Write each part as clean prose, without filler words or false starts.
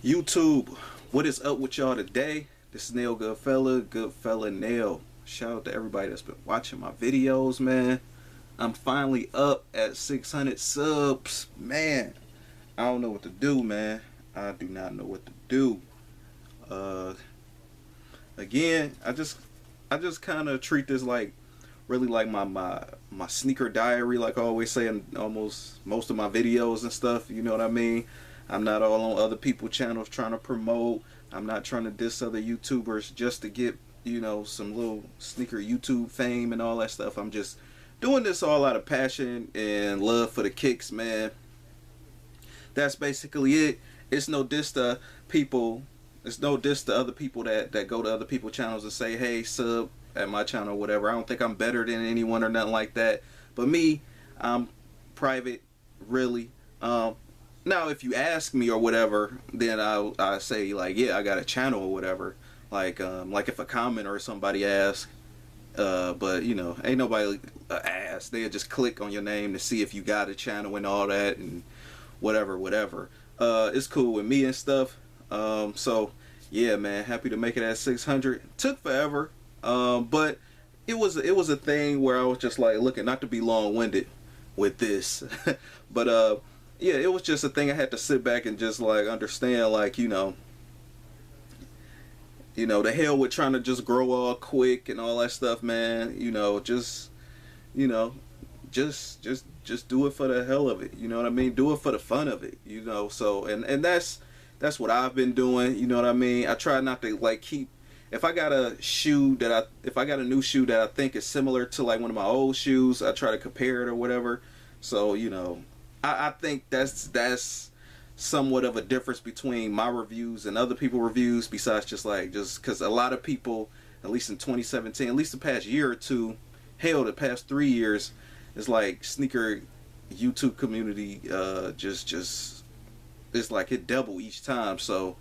YouTube, what is up with y'all today? This is Nail Goodfella Nail. Shout out to everybody that's been watching my videos, man. I'm finally up at 600 subs. Man, I don't know what to do, man. I do not know what to do. Uh, Again, I just kind of treat this like really like my sneaker diary, like I always say in almost most of my videos and stuff. You know what I mean? I'm not all on other people's channels trying to promote. I'm not trying to diss other YouTubers just to get, you know, some little sneaker YouTube fame and all that stuff. I'm just doing this all out of passion and love for the kicks, man. That's basically it. It's no diss to people. It's no diss to other people that go to other people's channels and say, hey, sub at my channel or whatever. I don't think I'm better than anyone or nothing like that. But me, I'm private, really. Now, if you ask me or whatever, then I say like, yeah, I got a channel or whatever. Like if a comment or somebody asks, but you know, ain't nobody ask. They'll just click on your name to see if you got a channel and all that and whatever. It's cool with me and stuff. So yeah, man, happy to make it at 600. Took forever, but it was a thing where I was just like looking, not to be long-winded with this, but yeah, it was just a thing I had to sit back and just like understand, like, the hell with trying to just grow all quick and all that stuff, man. You know, just do it for the hell of it. You know what I mean? Do it for the fun of it. So and that's what I've been doing. You know what I mean? I try not to like keep. If I got a new shoe that I think is similar to like one of my old shoes, I try to compare it or whatever. So I think that's somewhat of a difference between my reviews and other people's reviews, besides just because a lot of people, at least in 2017, at least the past year or two, hell, the past 3 years, it's like sneaker YouTube community just it's like it double each time. So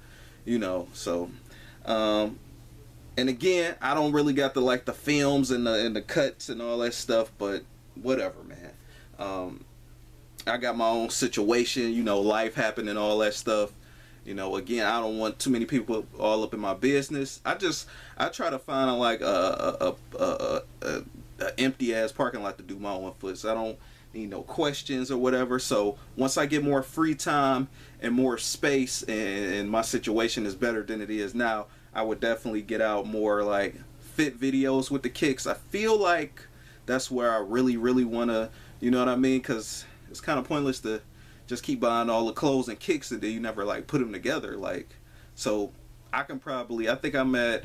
and again, I don't really got the films and the cuts and all that stuff, but whatever, man. I got my own situation, life happening, all that stuff. Again, I don't want too many people all up in my business. I try to find a empty ass parking lot to do my own foots. I don't need no questions or whatever. So once I get more free time and more space, and my situation is better than it is now, I would definitely get out more like fit videos with the kicks. I feel like that's where I really want to, you know what I mean? Because it's kind of pointless to just keep buying all the clothes and kicks and then you never like put them together. So I think I'm at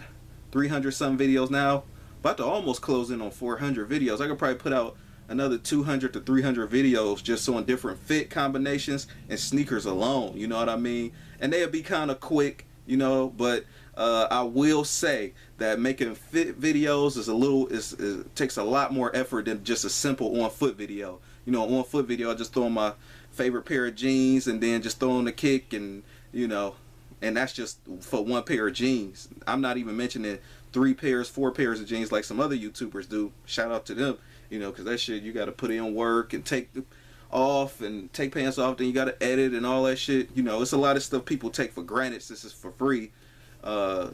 300 some videos now, about to almost close in on 400 videos. I could probably put out another 200 to 300 videos just on different fit combinations and sneakers alone. You know what I mean? And they'll be kind of quick, but I will say that making fit videos it takes a lot more effort than just a simple on foot video. On foot video, I just throw on my favorite pair of jeans and then just throw on the kick, and and that's just for one pair of jeans. I'm not even mentioning 4 pairs of jeans like some other YouTubers do. Shout out to them, because that shit, you got to put in work and take off and take pants off, then you got to edit and all that shit. It's a lot of stuff people take for granted since it's for free. That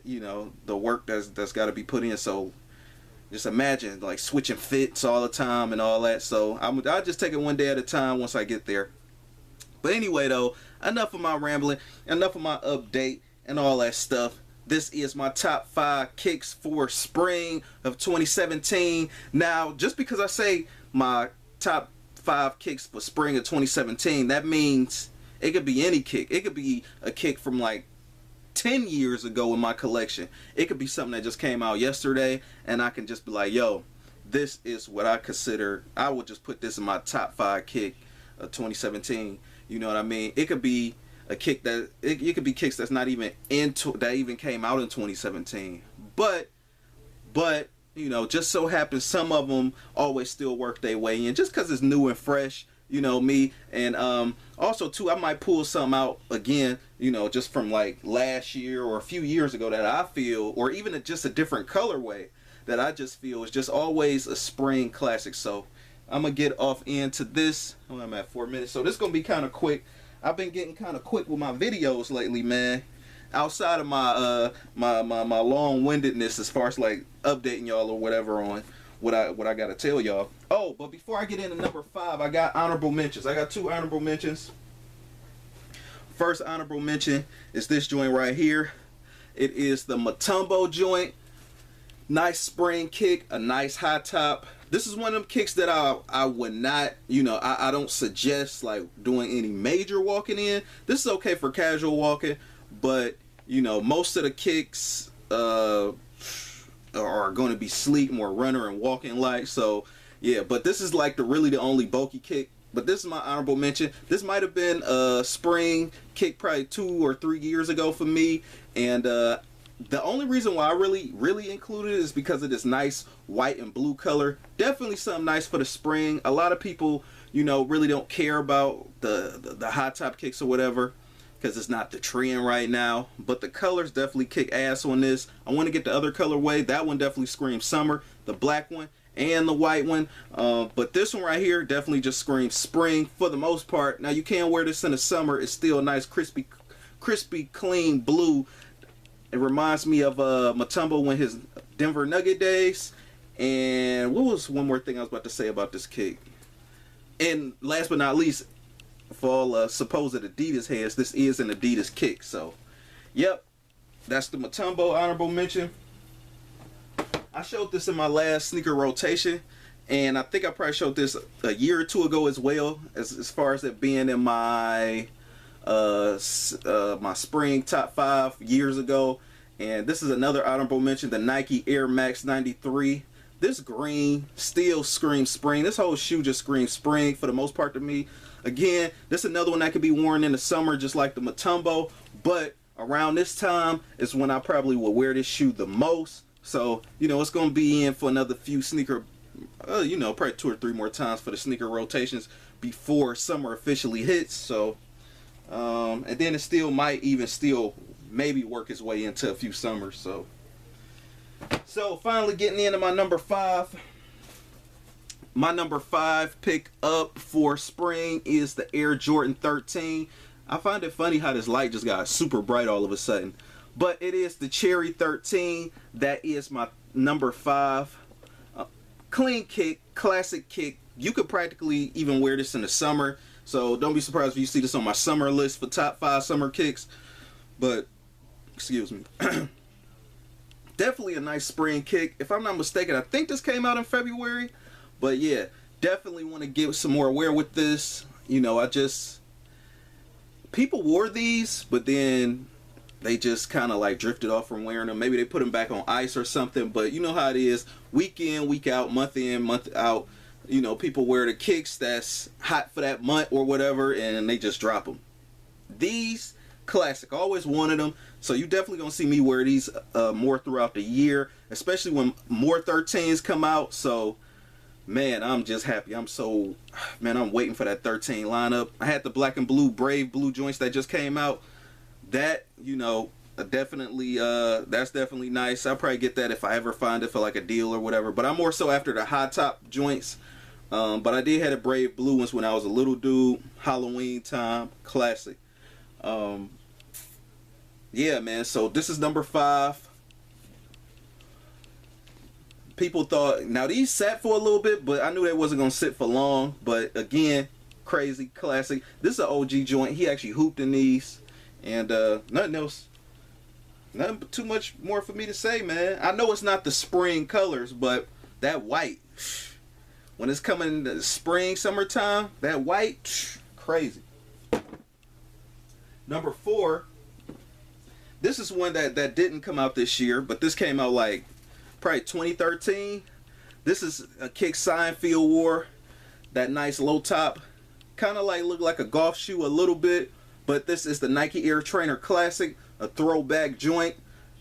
the work that's got to be put in. So just imagine like switching fits all the time and all that. So I'll just take it one day at a time once I get there. But anyway, though, enough of my rambling, enough of my update and all that stuff. This is my top 5 kicks for spring of 2017. Now, just because I say my top 5 kicks for spring of 2017, that means it could be any kick. It could be a kick from like 10 years ago in my collection. It could be something that just came out yesterday, and I can just be like, yo, this is what I would just put this in my top 5 kick of 2017. You know what I mean? It could be a kick that it could be kicks that's not even that even came out in 2017. But just so happens some of them always still work their way in just because it's new and fresh. Me, and also too, I might pull something out again, just from like last year or a few years ago that I feel, or even just a different colorway that I just feel is just always a spring classic. So I'm gonna get off into this. I'm at 4 minutes, so this is gonna be kind of quick. I've been getting kind of quick with my videos lately, man. Outside of my my long-windedness as far as like updating y'all or whatever on what I gotta tell y'all. Oh, but before I get into number 5, I got honorable mentions. I got 2 honorable mentions. First honorable mention is this joint right here. It is the Mutombo joint. Nice spring kick, a nice high top. This is one of them kicks that I would not, you know, I don't suggest like doing any major walking in. This is okay for casual walking, but you know, most of the kicks are going to be sleek, more runner and walking like. So yeah, but this is like really the only bulky kick. But this is my honorable mention. This might have been a spring kick probably 2 or 3 years ago for me, and the only reason why I really included it is because of this nice white and blue color. Definitely something nice for the spring. A lot of people, you know, really don't care about the high top kicks or whatever because it's not the trend right now. But the colors definitely kick ass on this. I want to get the other colorway. That one definitely screams summer. The black one and the white one. But this one right here definitely just screams spring for the most part. Now you can wear this in the summer. It's still a nice crispy clean blue. It reminds me of Mutombo when his Denver Nugget days. And what was one more thing I was about to say about this kick? And last but not least, for all supposed Adidas heads, this is an Adidas kick. So, yep, that's the Mutombo honorable mention. I showed this in my last sneaker rotation, and I think I probably showed this a year or 2 ago as well, as far as it being in my my spring top 5 years ago. And this is another honorable mention, the Nike Air Max 93. This green still screams spring. This whole shoe just screams spring for the most part to me. Again, this is another one that could be worn in the summer just like the Mutombo, but around this time is when I probably will wear this shoe the most. So, you know, it's going to be in for another few sneaker, you know, probably 2 or 3 more times for the sneaker rotations before summer officially hits. So, and then it still might even maybe work its way into a few summers. So finally getting into my number 5. My number 5 pick up for spring is the Air Jordan 13. I find it funny how this light just got super bright all of a sudden. But it is the Cherry 13. That is my number 5. Clean kick, classic kick. You could practically even wear this in the summer. So don't be surprised if you see this on my summer list for top 5 summer kicks. But, excuse me. Definitely a nice spring kick. If I'm not mistaken, I think this came out in February. But yeah, definitely want to give some more wear with this. You know, people wore these, but then they just kind of like drifted off from wearing them. Maybe they put them back on ice or something. But you know how it is. Week in, week out, month in, month out. You know, people wear the kicks that's hot for that month or whatever, and they just drop them. These, classic. Always wanted them. So you definitely going to see me wear these more throughout the year, especially when more 13s come out. So, man, I'm just happy. I'm waiting for that 13 lineup. I had the black and blue Brave blue joints that just came out. That, you know, definitely, that's definitely nice. I'll probably get that if I ever find it for like a deal or whatever. But I'm more so after the high top joints. But I did have the Brave blue ones when I was a little dude. Halloween time. Classic. Yeah, man. So this is number 5. People thought, now these sat for a little bit, but I knew they wasn't going to sit for long. But again, crazy, classic. This is an OG joint. He actually hooped in these. And nothing else. Nothing too much more for me to say, man. I know it's not the spring colors, but that white, when it's coming to spring, summertime, that white, crazy. Number 4. This is one that didn't come out this year, but this came out like probably 2013. This is a kick Seinfeld wore. That nice low top. Kind of like look like a golf shoe a little bit. But this is the Nike Air Trainer Classic. A throwback joint.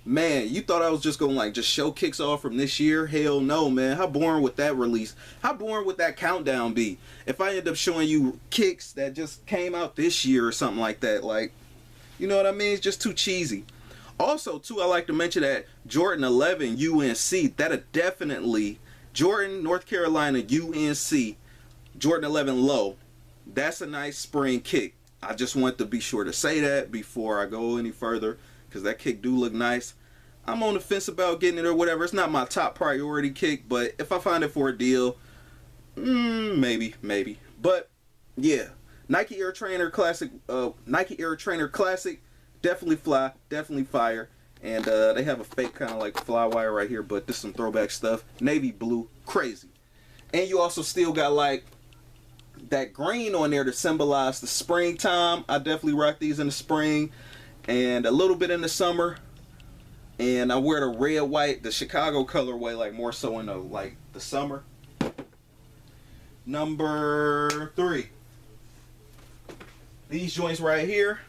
Man, you thought I was just going to like just show kicks off from this year? Hell no, man. How boring would that release? How boring would that countdown be? If I end up showing you kicks that just came out this year or something like that. Like, you know what I mean? It's just too cheesy. Also, too, I like to mention that Jordan 11 UNC, that'll definitely, Jordan, North Carolina, UNC, Jordan 11 low. That's a nice spring kick. I just want to be sure to say that before I go any further, because that kick do look nice. I'm on the fence about getting it or whatever. It's not my top priority kick, but if I find it for a deal, maybe. But yeah, Nike Air Trainer Classic, definitely fly, definitely fire. And they have a fake kind of like fly wire right here, but this is some throwback stuff. Navy blue, crazy. And you also still got like that green on there to symbolize the springtime. I definitely rock these in the spring and a little bit in the summer. And I wear the red, white, the Chicago colorway, like more so in the like the summer. Number 3. These joints right here.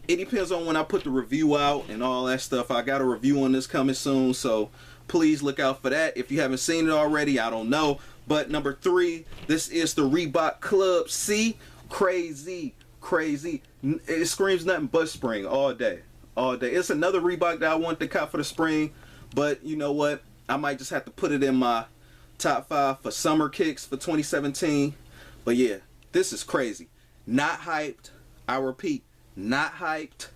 It depends on when I put the review out and all that stuff. I got a review on this coming soon, so please look out for that. If you haven't seen it already, I don't know. But number 3, this is the Reebok Club C. Crazy. It screams nothing but spring all day. It's another Reebok that I want to cop for the spring, but you know what? I might just have to put it in my top 5 for summer kicks for 2017. But yeah, this is crazy. Not hyped. I repeat, not hyped.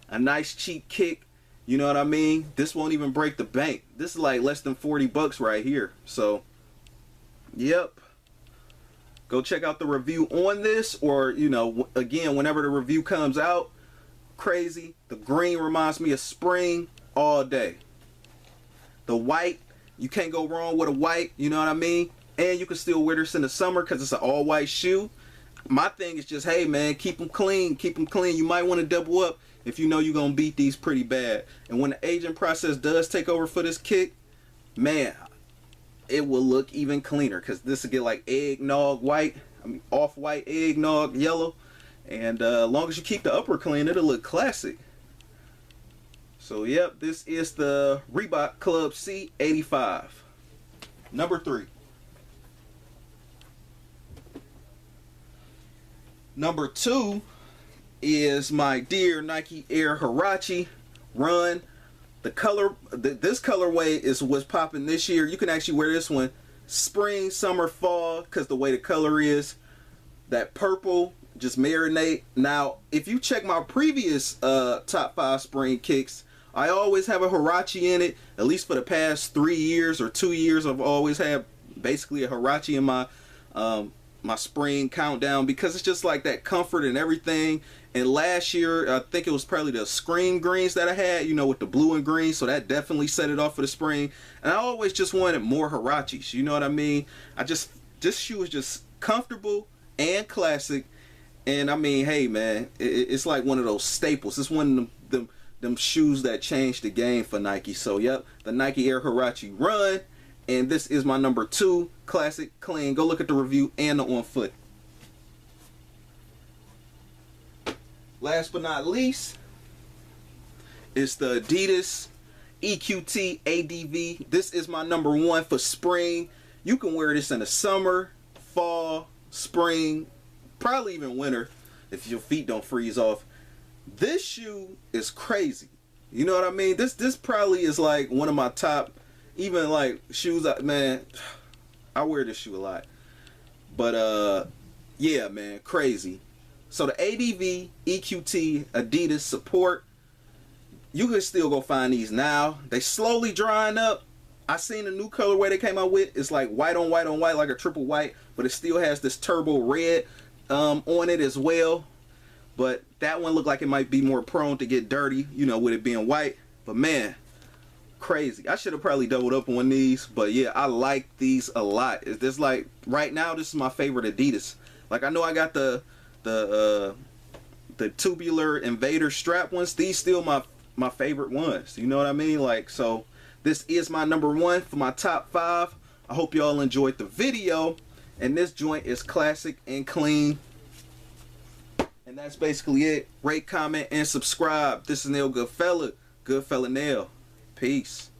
A nice cheap kick. You know what I mean? This won't even break the bank. This is like less than 40 bucks right here. So, yep. Go check out the review on this, or, you know, again, whenever the review comes out. Crazy. The green reminds me of spring all day. The white, you can't go wrong with a white, you know what I mean? And you can still wear this in the summer because it's an all-white shoe. My thing is just, hey, man, keep them clean. Keep them clean. You might want to double up if you know you're going to beat these pretty bad. And when the aging process does take over for this kick, man, it will look even cleaner because this will get like eggnog white, off-white eggnog yellow. And as long as you keep the upper clean, it'll look classic. So, yep, this is the Reebok Club C 85. Number 3. Number 2 is my dear Nike Air Huarache Run. The color, this colorway is what's popping this year. You can actually wear this one spring, summer, fall, because the way the color is. That purple, just marinate. Now, if you check my previous top 5 spring kicks, I always have a Huarache in it. At least for the past 3 years or 2 years, I've always had basically a Huarache in my my spring countdown, because it's just like that comfort and everything. And last year, I think it was probably the Scream Greens that I had, you know, with the blue and green. So that definitely set it off for the spring. And I always just wanted more Huaraches. You know what I mean? This shoe is just comfortable and classic. And I mean, hey, man, it's like one of those staples. It's one of them shoes that changed the game for Nike. So, yep, the Nike Air Huarache Run. And this is my number 2, classic, clean. Go look at the review and the on foot. Last but not least, it's the Adidas EQT ADV. This is my number 1 for spring. You can wear this in the summer, fall, spring, probably even winter if your feet don't freeze off. This shoe is crazy. You know what I mean? This probably is like one of my top, even like shoes. Man, I wear this shoe a lot. But yeah, man, crazy. So the ADV EQT Adidas support, you can still go find these now. They slowly drying up. I seen a new colorway they came out with. It's like white on white on white, like a triple white, but it still has this turbo red on it as well. But that one looked like it might be more prone to get dirty, you know, with it being white. But man, crazy. I should have probably doubled up on these, but yeah, I like these a lot. Is this like right now? This is my favorite Adidas. Like, I know I got the tubular Invader strap ones. These still my favorite ones. You know what I mean? Like, so this is my number 1 for my top 5. I hope y'all enjoyed the video. And this joint is classic and clean. And that's basically it. Rate, comment, and subscribe. This is Nail Goodfella. Goodfella Nail. Peace.